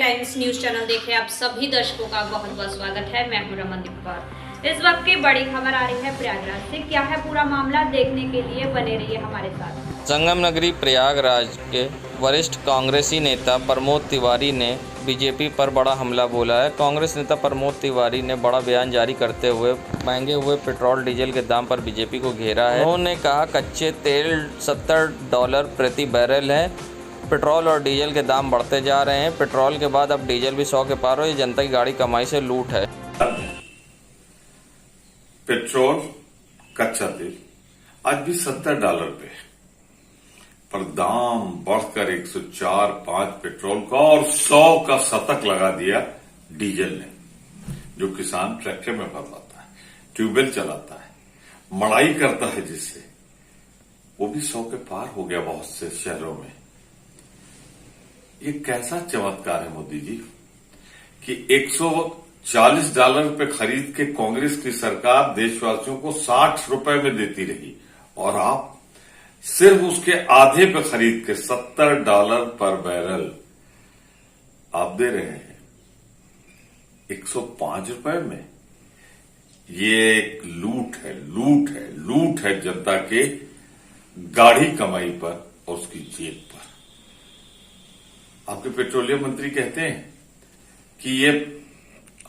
Times news channel देख रहे आप सभी दर्शकों का बहुत बहुत स्वागत है। मैं हूं रमनदीप कौर। इस वक्त की बड़ी खबर आ रही है प्रयागराज से। क्या है पूरा मामला, देखने के लिए बने रहिए हमारे साथ। संगम नगरी प्रयागराज के वरिष्ठ कांग्रेसी नेता प्रमोद तिवारी ने बीजेपी पर बड़ा हमला बोला है। कांग्रेस नेता प्रमोद तिवारी ने बड़ा बयान जारी करते हुए महंगे हुए पेट्रोल डीजल के दाम पर बीजेपी को घेरा है। उन्होंने कहा कच्चे तेल $70 प्रति बैरल है। पेट्रोल और डीजल के दाम बढ़ते जा रहे हैं। पेट्रोल के बाद अब डीजल भी 100 के पार हो। ये जनता की गाड़ी कमाई से लूट है। पेट्रोल कच्चा तेल आज भी $70 पे है, पर दाम बढ़कर 104-5 पेट्रोल का और 100 का शतक लगा दिया डीजल ने। जो किसान ट्रैक्टर में भरवाता है, ट्यूबवेल चलाता है, मड़ाई करता है, जिससे वो भी 100 के पार हो गया बहुत से शहरों में। ये कैसा चमत्कार है मोदी जी कि $140 पे खरीद के कांग्रेस की सरकार देशवासियों को $60 में देती रही, और आप सिर्फ उसके आधे पे खरीद के $70 पर बैरल आप दे रहे हैं $105 में। ये एक लूट है, लूट है, लूट है जनता के गाढ़ी कमाई पर और उसकी जेब पर। आपके पेट्रोलियम मंत्री कहते हैं कि ये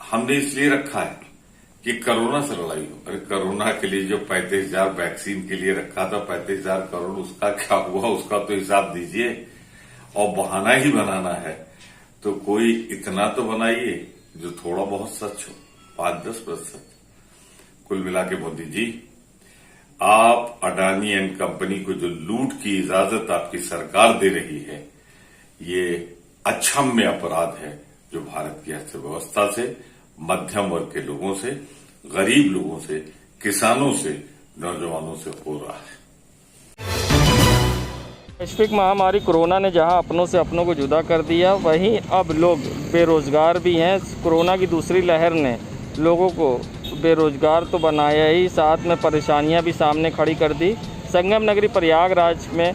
हमने इसलिए रखा है कि कोरोना से लड़ाई हो। अरे कोरोना के लिए जो 35,000 वैक्सीन के लिए रखा था, 35,000 करोड़, उसका क्या हुआ? उसका तो हिसाब दीजिए। और बहाना ही बनाना है तो कोई इतना तो बनाइए जो थोड़ा बहुत सच हो, 5-10%। कुल मिला के मोदी जी, आप अडानी एंड कंपनी को जो लूट की इजाजत आपकी सरकार दे रही है, ये अक्षम्य अपराध है जो भारत की अर्थव्यवस्था से, मध्यम वर्ग के लोगों से, गरीब लोगों से, किसानों से, नौजवानों से हो रहा है। वैश्विक महामारी कोरोना ने जहां अपनों से अपनों को जुदा कर दिया, वहीं अब लोग बेरोजगार भी हैं। कोरोना की दूसरी लहर ने लोगों को बेरोजगार तो बनाया ही, साथ में परेशानियां भी सामने खड़ी कर दी। संगम नगरी प्रयागराज में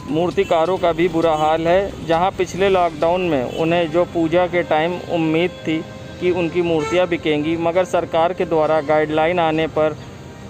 मूर्तिकारों का भी बुरा हाल है, जहां पिछले लॉकडाउन में उन्हें जो पूजा के टाइम उम्मीद थी कि उनकी मूर्तियां बिकेंगी, मगर सरकार के द्वारा गाइडलाइन आने पर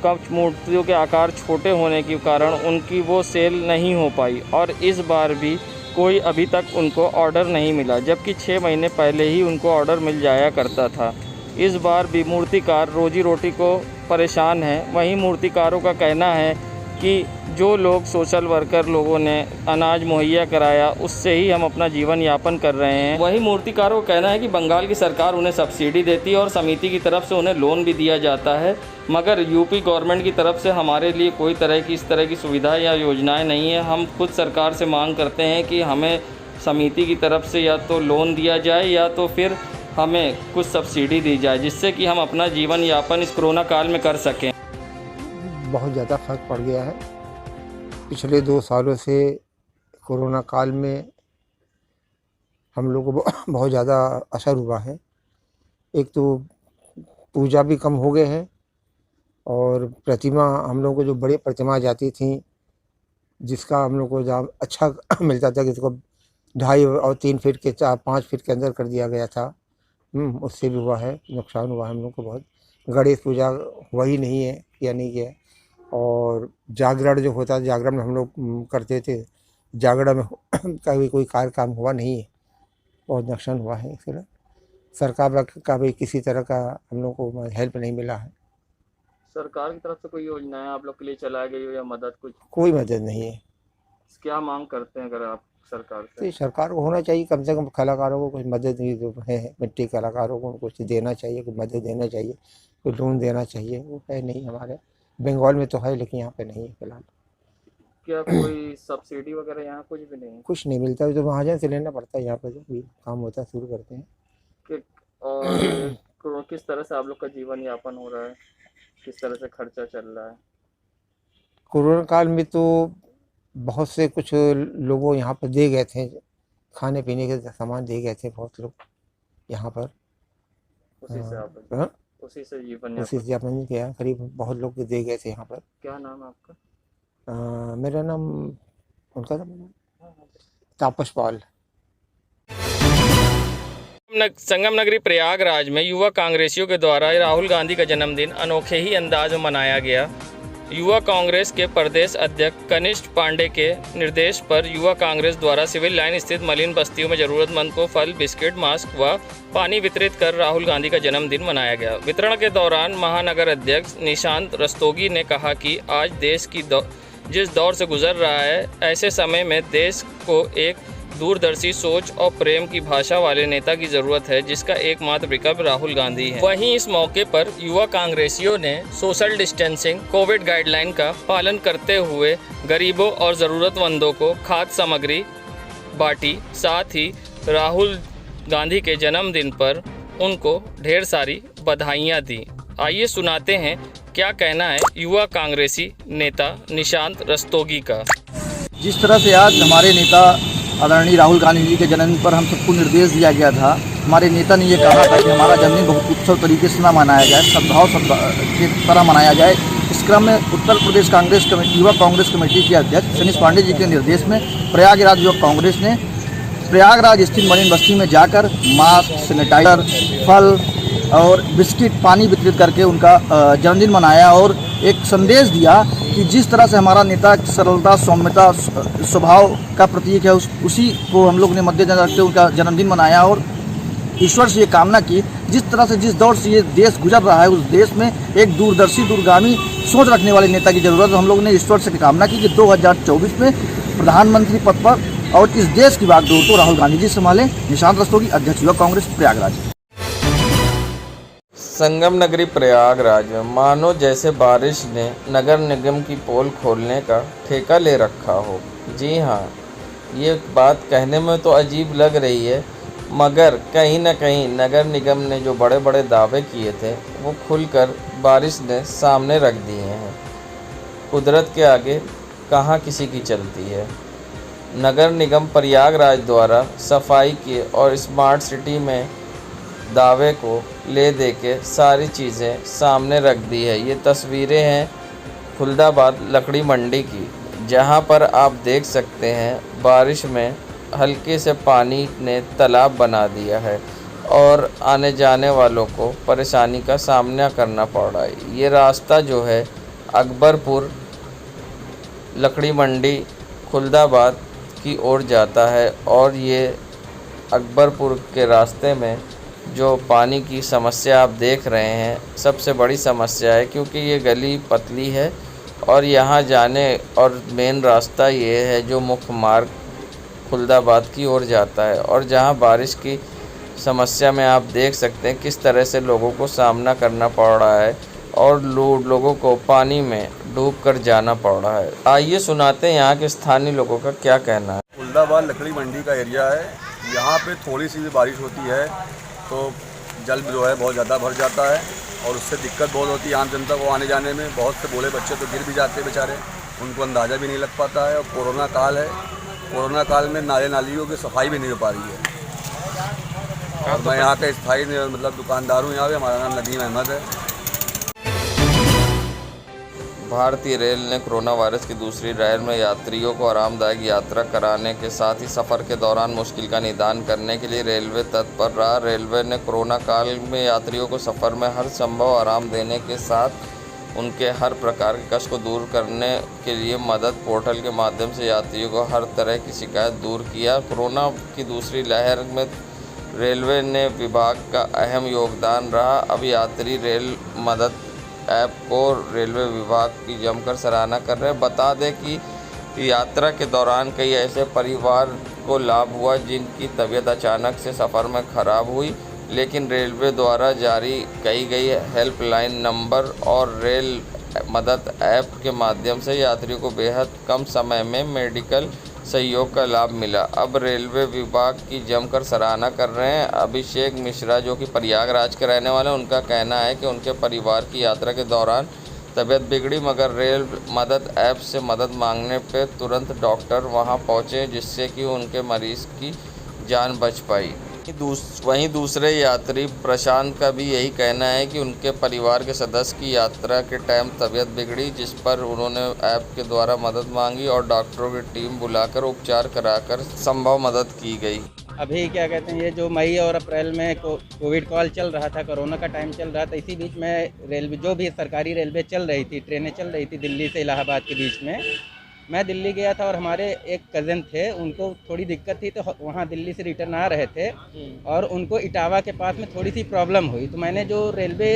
कुछ मूर्तियों के आकार छोटे होने के कारण उनकी वो सेल नहीं हो पाई, और इस बार भी कोई अभी तक उनको ऑर्डर नहीं मिला, जबकि 6 महीने पहले ही उनको ऑर्डर मिल जाया करता था। इस बार भी मूर्तिकार रोजी रोटी को परेशान हैं। वहीं मूर्तिकारों का कहना है कि जो लोग सोशल वर्कर लोगों ने अनाज मुहैया कराया, उससे ही हम अपना जीवन यापन कर रहे हैं। वहीं मूर्तिकारों का कहना है कि बंगाल की सरकार उन्हें सब्सिडी देती है और समिति की तरफ से उन्हें लोन भी दिया जाता है, मगर यूपी गवर्नमेंट की तरफ से हमारे लिए कोई तरह की इस तरह की सुविधा या योजनाएं नहीं है। हम खुद सरकार से मांग करते हैं कि हमें समिति की तरफ से या तो लोन दिया जाए या तो फिर हमें कुछ सब्सिडी दी जाए, जिससे कि हम अपना जीवन यापन इस कोरोना काल में कर सकें। बहुत ज़्यादा फ़र्क पड़ गया है। पिछले 2 सालों से कोरोना काल में हम लोग को बहुत ज़्यादा असर हुआ है। एक तो पूजा भी कम हो गए हैं, और प्रतिमा, हम लोग को जो बड़ी प्रतिमा जाती थी, जिसका हम लोग को जहाँ अच्छा मिलता था, जिसको 2.5 और 3 फीट के 4-5 फीट के अंदर कर दिया गया था, उससे भी हुआ है, नुकसान हुआ है हम लोग को बहुत। गणेश पूजा हुआ ही नहीं है, या नहीं किया है। और जागरण जो होता है, जागरण में हम लोग करते थे, जागरण में कभी कोई काम हुआ नहीं है, बहुत नुकसान हुआ है। इसके लिए सरकार का भी किसी तरह का हम लोग को हेल्प नहीं मिला है। सरकार की तरफ से कोई योजनाएं आप लोग के लिए चलाई गई हो या मदद कुछ? कोई मदद नहीं है। क्या मांग करते हैं अगर आप सरकार तो सरकार को होना चाहिए, कम से कम कलाकारों को कुछ मदद भी जो है, मिट्टी कलाकारों को कुछ देना चाहिए, कुछ मदद देना चाहिए, कोई लोन देना चाहिए। वो है नहीं, हमारे बंगाल में तो है, लेकिन यहाँ पे नहीं है फिलहाल। क्या कोई सब्सिडी वगैरह यहाँ कुछ भी नहीं? कुछ नहीं मिलता है, तो महाजन से लेना पड़ता है। यहाँ पे जो भी काम होता है शुरू करते हैं। और किस तरह से आप लोग का जीवन यापन हो रहा है, किस तरह से खर्चा चल रहा है? कोरोना काल में तो बहुत से कुछ लोगों यहाँ पर दे गए थे, खाने पीने के सामान दे गए थे बहुत लोग यहाँ पर। उसी से जीवन उसी से यापन किया, करीब बहुत लोग दे गए थे यहाँ पर। क्या नाम है आपका? मेरा नाम, उनका नाम तापस पाल। संगम नगरी प्रयागराज में युवा कांग्रेसियों के द्वारा राहुल गांधी का जन्मदिन अनोखे ही अंदाज में मनाया गया। युवा कांग्रेस के प्रदेश अध्यक्ष कनिष्ठ पांडे के निर्देश पर युवा कांग्रेस द्वारा सिविल लाइन स्थित मलिन बस्तियों में जरूरतमंद को फल, बिस्किट, मास्क व पानी वितरित कर राहुल गांधी का जन्मदिन मनाया गया। वितरण के दौरान महानगर अध्यक्ष निशांत रस्तोगी ने कहा कि आज देश की जिस दौर से गुजर रहा है, ऐसे समय में देश को एक दूरदर्शी सोच और प्रेम की भाषा वाले नेता की जरूरत है, जिसका एकमात्र विकल्प राहुल गांधी है। वहीं इस मौके पर युवा कांग्रेसियों ने सोशल डिस्टेंसिंग, कोविड गाइडलाइन का पालन करते हुए गरीबों और ज़रूरतमंदों को खाद्य सामग्री बांटी। साथ ही राहुल गांधी के जन्मदिन पर उनको ढेर सारी बधाइयाँ दी। आइए सुनाते हैं क्या कहना है युवा कांग्रेसी नेता निशांत रस्तोगी का। जिस तरह से आज हमारे नेता आदरणीय राहुल गांधी जी के जन्मदिन पर हम सबको निर्देश दिया गया था, हमारे नेता ने ये कहा था कि हमारा जन्मदिन बहुत उत्सव तरीके से ना मनाया जाए, सद्भाव की तरह मनाया जाए। इस क्रम में उत्तर प्रदेश कांग्रेस कमेटी, युवा कांग्रेस कमेटी के अध्यक्ष कनिष्ठ पांडे जी के निर्देश में प्रयागराज युवा कांग्रेस ने प्रयागराज स्थित मलिन बस्ती में जाकर मास्क, सैनिटाइजर, फल और बिस्किट, पानी वितरित करके उनका जन्मदिन मनाया और एक संदेश दिया कि जिस तरह से हमारा नेता सरलता, सौम्यता, स्वभाव का प्रतीक है, उसी को हम लोग ने मद्देनजर रखते हुए उनका जन्मदिन मनाया और ईश्वर से ये कामना की जिस तरह से जिस दौर से ये देश गुजर रहा है, उस देश में एक दूरदर्शी, दूरगामी सोच रखने वाले नेता की जरूरत है। हम लोग ने ईश्वर से कामना की कि 2024 में प्रधानमंत्री पद पर और इस देश की बागडोर तो राहुल गांधी जी संभालें। निशांत रस्तोगी, अध्यक्ष युवा कांग्रेस प्रयागराज। संगम नगरी प्रयागराज में मानो जैसे बारिश ने नगर निगम की पोल खोलने का ठेका ले रखा हो। जी हाँ, ये बात कहने में तो अजीब लग रही है, मगर कहीं न कहीं नगर निगम ने जो बड़े बड़े दावे किए थे वो खुलकर बारिश ने सामने रख दिए हैं। कुदरत के आगे कहाँ किसी की चलती है। नगर निगम प्रयागराज द्वारा सफाई के और स्मार्ट सिटी में दावे को ले दे के सारी चीज़ें सामने रख दी है। ये तस्वीरें हैं खुलदाबाद लकड़ी मंडी की, जहां पर आप देख सकते हैं बारिश में हल्के से पानी ने तालाब बना दिया है और आने जाने वालों को परेशानी का सामना करना पड़ रहा है। ये रास्ता जो है अकबरपुर लकड़ी मंडी खुलदाबाद की ओर जाता है और ये अकबरपुर के रास्ते में जो पानी की समस्या आप देख रहे हैं, सबसे बड़ी समस्या है, क्योंकि ये गली पतली है और यहाँ जाने और मेन रास्ता ये है जो मुख्य मार्ग खुलदाबाद की ओर जाता है। और जहाँ बारिश की समस्या में आप देख सकते हैं किस तरह से लोगों को सामना करना पड़ रहा है और लोगों को पानी में डूब कर जाना पड़ रहा है। आइए सुनाते हैं यहाँ के स्थानीय लोगों का क्या कहना है। खुलदाबाद लकड़ी मंडी का एरिया है, यहाँ पे थोड़ी सी भी बारिश होती है तो जल जो है बहुत ज़्यादा भर जाता है और उससे दिक्कत बहुत होती है आम जनता को आने जाने में। बहुत से बोले बच्चे तो गिर भी जाते हैं बेचारे, उनको अंदाज़ा भी नहीं लग पाता है। और कोरोना काल है, कोरोना काल में नाले नालियों की सफाई भी नहीं हो पा रही है। और मैं यहाँ का स्थायी मतलब दुकानदार हूँ यहाँ पे, हमारा नाम नदीम अहमद है। भारतीय रेल ने कोरोना वायरस की दूसरी लहर में यात्रियों को आरामदायक यात्रा कराने के साथ ही सफ़र के दौरान मुश्किल का निदान करने के लिए रेलवे तत्पर रहा। रेलवे ने कोरोना काल में यात्रियों को सफ़र में हर संभव आराम देने के साथ उनके हर प्रकार के कष्ट को दूर करने के लिए मदद पोर्टल के माध्यम से यात्रियों को हर तरह की शिकायत दूर किया। कोरोना की दूसरी लहर में रेलवे ने विभाग का अहम योगदान रहा। अब यात्री रेल मदद ऐप को रेलवे विभाग की जमकर सराहना कर रहे हैं। बता दें कि यात्रा के दौरान कई ऐसे परिवार को लाभ हुआ जिनकी तबीयत अचानक से सफ़र में ख़राब हुई, लेकिन रेलवे द्वारा जारी की गई हेल्पलाइन नंबर और रेल मदद ऐप के माध्यम से यात्रियों को बेहद कम समय में मेडिकल सहयोग का लाभ मिला। अब रेलवे विभाग की जमकर सराहना कर रहे हैं। अभिषेक मिश्रा जो कि प्रयागराज के रहने वाले हैं, उनका कहना है कि उनके परिवार की यात्रा के दौरान तबीयत बिगड़ी, मगर रेल मदद ऐप से मदद मांगने पे तुरंत डॉक्टर वहां पहुंचे, जिससे कि उनके मरीज़ की जान बच पाई। वहीं दूसरे यात्री प्रशांत का भी यही कहना है कि उनके परिवार के सदस्य की यात्रा के टाइम तबीयत बिगड़ी, जिस पर उन्होंने ऐप के द्वारा मदद मांगी और डॉक्टरों की टीम बुलाकर उपचार कराकर संभव मदद की गई। अभी क्या कहते हैं, ये जो मई और अप्रैल में कोविड कॉल चल रहा था, कोरोना का टाइम चल रहा था, इसी बीच में रेलवे, जो भी सरकारी रेलवे चल रही थी, ट्रेनें चल रही थी दिल्ली से इलाहाबाद के बीच में, मैं दिल्ली गया था और हमारे एक कज़न थे, उनको थोड़ी दिक्कत थी तो वहाँ दिल्ली से रिटर्न आ रहे थे और उनको इटावा के पास में थोड़ी सी प्रॉब्लम हुई। तो मैंने जो रेलवे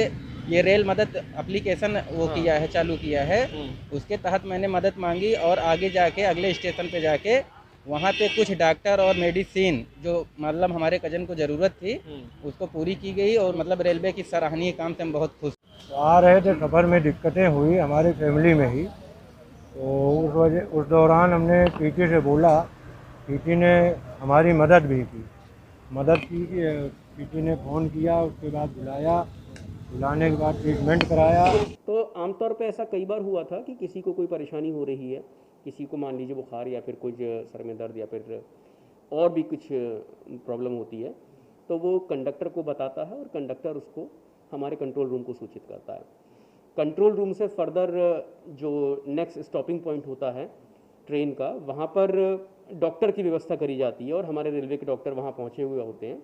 ये रेल मदद एप्लीकेशन वो किया है, चालू किया है, उसके तहत मैंने मदद मांगी और आगे जाके अगले स्टेशन पे जाके वहाँ पे कुछ डॉक्टर और मेडिसिन जो मतलब हमारे कज़न को ज़रूरत थी उसको पूरी की गई और मतलब रेलवे की सराहनीय काम से हम बहुत खुश। आ रहे थे, सफ़र में दिक्कतें हुई हमारी फैमिली में ही, तो उस दौरान हमने पीटी से बोला, पीटी ने हमारी मदद भी की। पीटी ने फ़ोन किया, उसके बाद बुलाने के बाद ट्रीटमेंट कराया। तो आमतौर पे ऐसा कई बार हुआ था कि किसी को कोई परेशानी हो रही है, किसी को मान लीजिए बुखार या फिर कुछ सर में दर्द या फिर और भी कुछ प्रॉब्लम होती है, तो वो कंडक्टर को बताता है और कंडक्टर उसको हमारे कंट्रोल रूम को सूचित करता है। कंट्रोल रूम से फर्दर जो नेक्स्ट स्टॉपिंग पॉइंट होता है ट्रेन का, वहाँ पर डॉक्टर की व्यवस्था करी जाती है और हमारे रेलवे के डॉक्टर वहाँ पहुँचे हुए होते हैं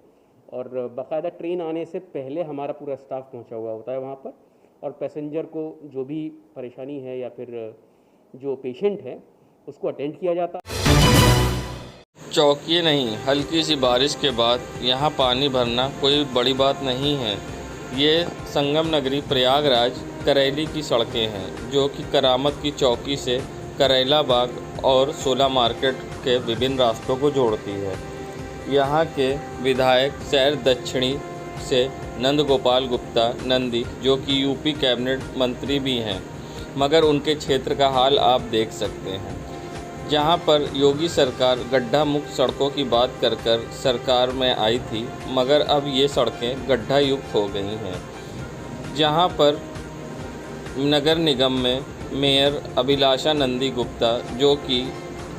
और बाकायदा ट्रेन आने से पहले हमारा पूरा स्टाफ पहुँचा हुआ होता है वहाँ पर, और पैसेंजर को जो भी परेशानी है या फिर जो पेशेंट है उसको अटेंड किया जाता है। चौकिए नहीं, हल्की सी बारिश के बाद यहाँ पानी भरना कोई बड़ी बात नहीं है। ये संगम नगरी प्रयागराज करेली की सड़कें हैं जो कि करामत की चौकी से करेला बाग और सोला मार्केट के विभिन्न रास्तों को जोड़ती है। यहाँ के विधायक शहर दक्षिणी से नंद गोपाल गुप्ता नंदी जो कि यूपी कैबिनेट मंत्री भी हैं, मगर उनके क्षेत्र का हाल आप देख सकते हैं। जहाँ पर योगी सरकार गड्ढा मुक्त सड़कों की बात कर सरकार में आई थी, मगर अब ये सड़कें गड्ढा युक्त हो गई हैं। जहाँ पर नगर निगम में मेयर अभिलाषा नंदी गुप्ता जो कि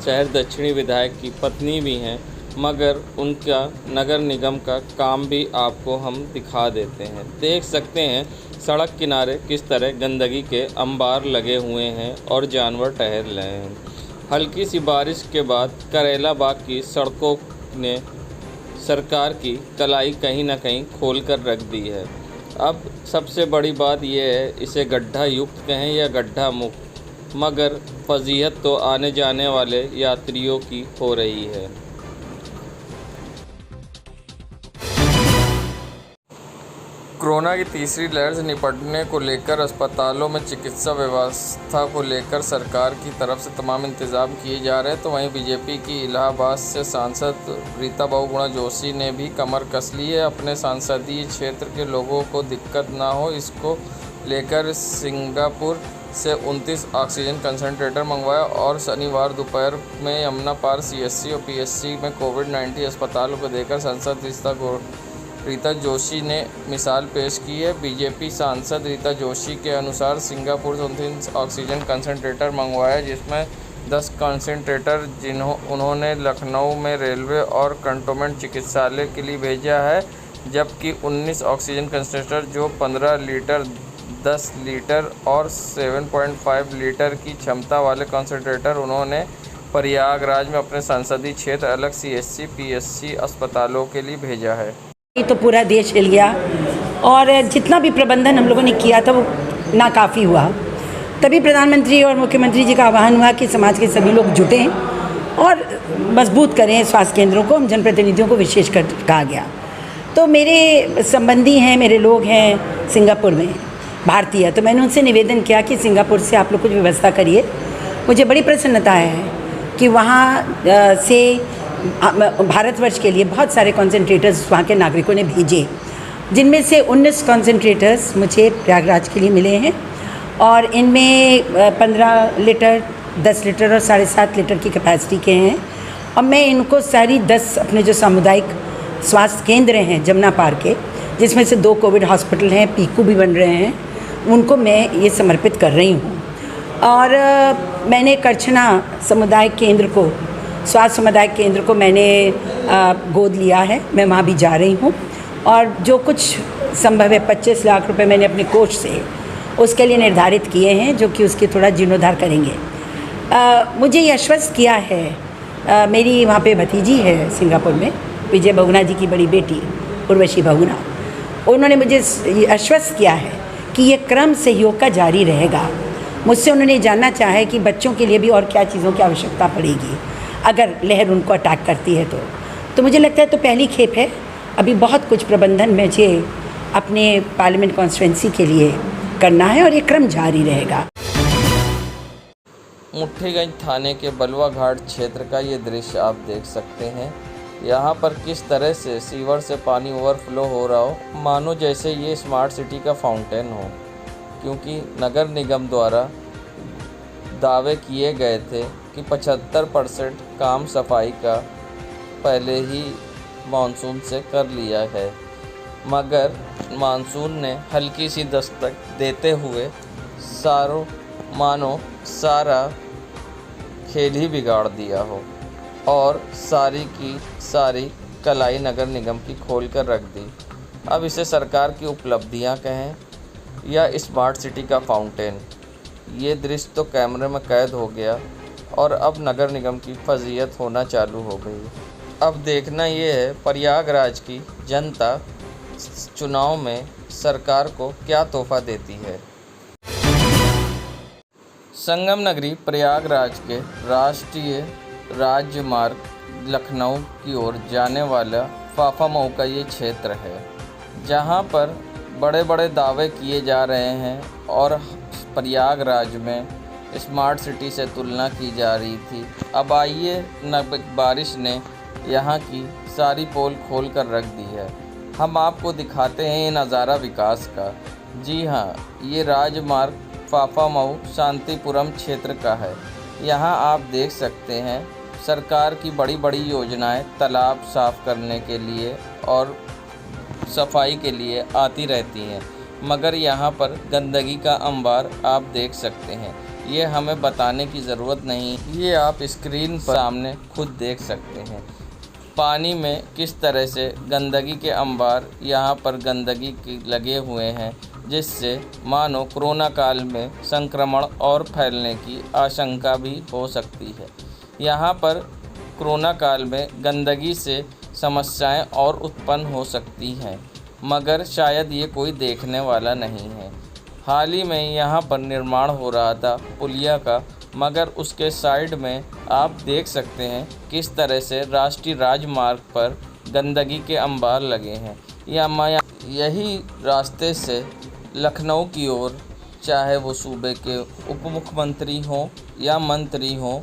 शहर दक्षिणी विधायक की पत्नी भी हैं, मगर उनका नगर निगम का काम भी आपको हम दिखा देते हैं। देख सकते हैं सड़क किनारे किस तरह गंदगी के अंबार लगे हुए हैं और जानवर टहल रहे हैं। हल्की सी बारिश के बाद करेला बाग की सड़कों ने सरकार की कलाई कहीं ना कहीं खोल कर रख दी है। अब सबसे बड़ी बात यह है, इसे गड्ढा युक्त कहें या गड्ढा मुक्त, मगर फजीहत तो आने जाने वाले यात्रियों की हो रही है। कोरोना की तीसरी लहर से निपटने को लेकर अस्पतालों में चिकित्सा व्यवस्था को लेकर सरकार की तरफ से तमाम इंतजाम किए जा रहे हैं। तो वहीं बीजेपी की इलाहाबाद से सांसद रीता बहुगुणा जोशी ने भी कमर कस ली है। अपने संसदीय क्षेत्र के लोगों को दिक्कत ना हो, इसको लेकर सिंगापुर से 29 ऑक्सीजन कंसंट्रेटर मंगवाया और शनिवार दोपहर में यमुना पार CSC और PSC में कोविड-19 अस्पतालों को देकर सांसद रीता जोशी ने मिसाल पेश की है। बीजेपी सांसद रीता जोशी के अनुसार सिंगापुर से 29 ऑक्सीजन कंसंट्रेटर मंगवाया, जिसमें 10 कंसंट्रेटर उन्होंने लखनऊ में रेलवे और कंटोनमेंट चिकित्सालय के लिए भेजा है, जबकि 19 ऑक्सीजन कंसंट्रेटर जो 15 लीटर, 10 लीटर और 7.5 लीटर की क्षमता वाले कंसंट्रेटर उन्होंने प्रयागराज में अपने संसदीय क्षेत्र अलग CSC PSC अस्पतालों के लिए भेजा है। तो पूरा देश हिल गया और जितना भी प्रबंधन हम लोगों ने किया था वो नाकाफ़ी हुआ। तभी प्रधानमंत्री और मुख्यमंत्री जी का आह्वान हुआ कि समाज के सभी लोग जुटें और मजबूत करें स्वास्थ्य केंद्रों को। हम जनप्रतिनिधियों को विशेष कर कहा गया। तो मेरे संबंधी हैं, मेरे लोग हैं सिंगापुर में भारतीय, तो मैंने उनसे निवेदन किया कि सिंगापुर से आप लोग कुछ व्यवस्था करिए। मुझे बड़ी प्रसन्नता है कि वहाँ से भारतवर्ष के लिए बहुत सारे कॉन्सेंट्रेटर्स वहाँ के नागरिकों ने भेजे, जिनमें से 19 कॉन्सेंट्रेटर्स मुझे प्रयागराज के लिए मिले हैं और इनमें 15 लीटर, 10 लीटर और 7.5 लीटर की कैपेसिटी के हैं। और मैं इनको सारी 10 अपने जो सामुदायिक स्वास्थ्य केंद्र हैं जमुना पार के, जिसमें से 2 कोविड हॉस्पिटल हैं, पीकू भी बन रहे हैं, उनको मैं ये समर्पित कर रही हूँ। और मैंने करछना सामुदायिक केंद्र को, स्वास्थ्य सामुदायिक केंद्र को मैंने गोद लिया है। मैं वहाँ भी जा रही हूँ और जो कुछ संभव है 25 लाख रुपए मैंने अपने कोष से उसके लिए निर्धारित किए हैं, जो कि उसकी थोड़ा जीर्णोद्धार करेंगे। मुझे ये आश्वस्त किया है, मेरी वहाँ पे भतीजी है सिंगापुर में, विजय बहुगुणा जी की बड़ी बेटी उर्वशी बहुगुणा, उन्होंने मुझे ये आश्वस्त किया है कि ये क्रम सहयोग का जारी रहेगा। मुझसे उन्होंने जानना चाहा है कि बच्चों के लिए भी और क्या चीज़ों की आवश्यकता पड़ेगी अगर लहर उनको अटैक करती है तो मुझे लगता है तो पहली खेप है। अभी बहुत कुछ प्रबंधन मुझे अपने पार्लियामेंट कॉन्स्टिट्यूंसी के लिए करना है और ये क्रम जारी रहेगा। मुट्ठीगंज थाने के बलुआ घाट क्षेत्र का ये दृश्य आप देख सकते हैं। यहाँ पर किस तरह से सीवर से पानी ओवरफ्लो हो रहा हो, मानो जैसे ये स्मार्ट सिटी का फाउंटेन हो, क्योंकि नगर निगम द्वारा दावे किए गए थे कि 75% काम सफाई का पहले ही मानसून से कर लिया है, मगर मानसून ने हल्की सी दस्तक देते हुए सारा खेल ही बिगाड़ दिया हो और सारी की सारी कलाई नगर निगम की खोल कर रख दी। अब इसे सरकार की उपलब्धियां कहें या स्मार्ट सिटी का फाउंटेन, ये दृश्य तो कैमरे में कैद हो गया और अब नगर निगम की फजीयत होना चालू हो गई। अब देखना ये है प्रयागराज की जनता चुनाव में सरकार को क्या तोहफा देती है। संगम नगरी प्रयागराज के राष्ट्रीय राजमार्ग लखनऊ की ओर जाने वाला फाफामऊ का ये क्षेत्र है, जहां पर बड़े बड़े दावे किए जा रहे हैं और प्रयागराज में स्मार्ट सिटी से तुलना की जा रही थी। अब आइए बारिश ने यहाँ की सारी पोल खोल कर रख दी है। हम आपको दिखाते हैं ये नज़ारा विकास का। जी हाँ, ये राजमार्ग फाफामऊ शांतिपुरम क्षेत्र का है। यहाँ आप देख सकते हैं सरकार की बड़ी बड़ी योजनाएं तालाब साफ़ करने के लिए और सफाई के लिए आती रहती हैं, मगर यहाँ पर गंदगी का अंबार आप देख सकते हैं। ये हमें बताने की ज़रूरत नहीं, ये आप स्क्रीन पर सामने खुद देख सकते हैं। पानी में किस तरह से गंदगी के अंबार यहाँ पर गंदगी के लगे हुए हैं, जिससे मानो कोरोना काल में संक्रमण और फैलने की आशंका भी हो सकती है। यहाँ पर कोरोना काल में गंदगी से समस्याएं और उत्पन्न हो सकती हैं, मगर शायद ये कोई देखने वाला नहीं है। हाल ही में यहाँ पर निर्माण हो रहा था पुलिया का, मगर उसके साइड में आप देख सकते हैं किस तरह से राष्ट्रीय राजमार्ग पर गंदगी के अंबार लगे हैं। यही रास्ते से लखनऊ की ओर, चाहे वो सूबे के उप मुख्यमंत्री हों या मंत्री हों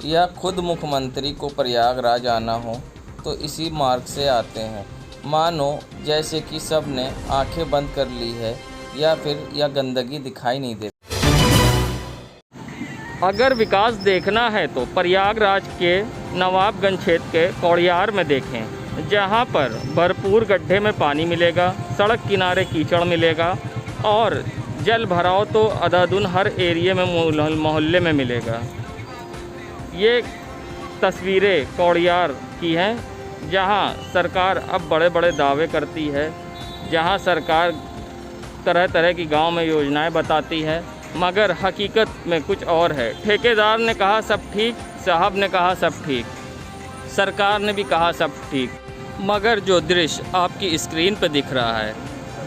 या खुद मुख्यमंत्री को प्रयागराज आना हो, तो इसी मार्ग से आते हैं। मानो जैसे कि सब ने आंखें बंद कर ली है या फिर यह गंदगी दिखाई नहीं देती। अगर विकास देखना है तो प्रयागराज के नवाबगंज क्षेत्र के कौड़ियार में देखें, जहां पर भरपूर गड्ढे में पानी मिलेगा, सड़क किनारे कीचड़ मिलेगा और जल भराव तो अदादुन हर एरिया में मोहल्ले में मिलेगा। ये तस्वीरें कौड़ियार की हैं, जहां सरकार अब बड़े बड़े दावे करती है, जहां सरकार तरह तरह की गांव में योजनाएं बताती है, मगर हकीकत में कुछ और है। ठेकेदार ने कहा सब ठीक, साहब ने कहा सब ठीक, सरकार ने भी कहा सब ठीक, मगर जो दृश्य आपकी स्क्रीन पर दिख रहा है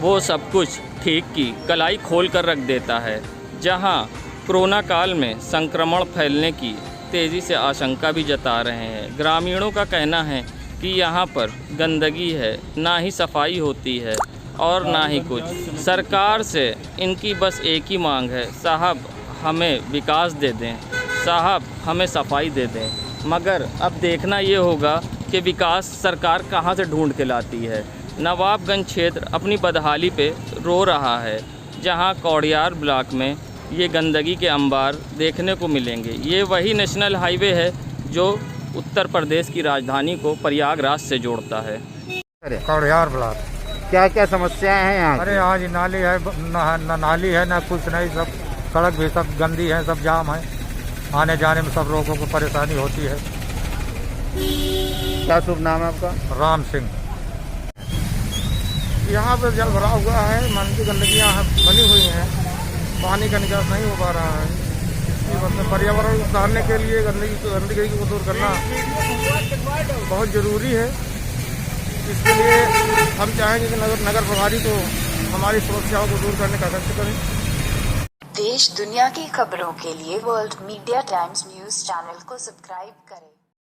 वो सब कुछ ठीक की कलाई खोल कर रख देता है। जहां कोरोना काल में संक्रमण फैलने की तेज़ी से आशंका भी जता रहे हैं। ग्रामीणों का कहना है कि यहाँ पर गंदगी है, ना ही सफाई होती है और ना ही कुछ। सरकार से इनकी बस एक ही मांग है, साहब हमें विकास दे दें, साहब हमें सफाई दे दें। मगर अब देखना ये होगा कि विकास सरकार कहाँ से ढूंढ के लाती है। नवाबगंज क्षेत्र अपनी बदहाली पे रो रहा है, जहां कौड़ियार ब्लॉक में ये गंदगी के अंबार देखने को मिलेंगे। ये वही नेशनल हाईवे है जो उत्तर प्रदेश की राजधानी को प्रयागराज से जोड़ता है। कौड़ियार ब्लॉक क्या क्या समस्याएं हैं यहाँ? अरे यहाँ जी नाली है, न नाली है ना कुछ नहीं, सब सड़क भी सब गंदी है, सब जाम है, आने जाने में सब लोगों को परेशानी होती है। क्या शुभ नाम है आपका? राम सिंह। यहाँ पर जल भरा हुआ है, मन की गंदगियाँ बनी हुई हैं, पानी का निकास नहीं हो पा रहा है। इसकी मतलब पर्यावरण को सुधारने के लिए गंदगी को दूर करना बहुत ज़रूरी है। इसके लिए हम चाहेंगे कि नगर प्रभारी को हमारी समस्याओं को दूर करने का कष्ट करें। देश दुनिया की खबरों के लिए world media times news channel को सब्सक्राइब करें।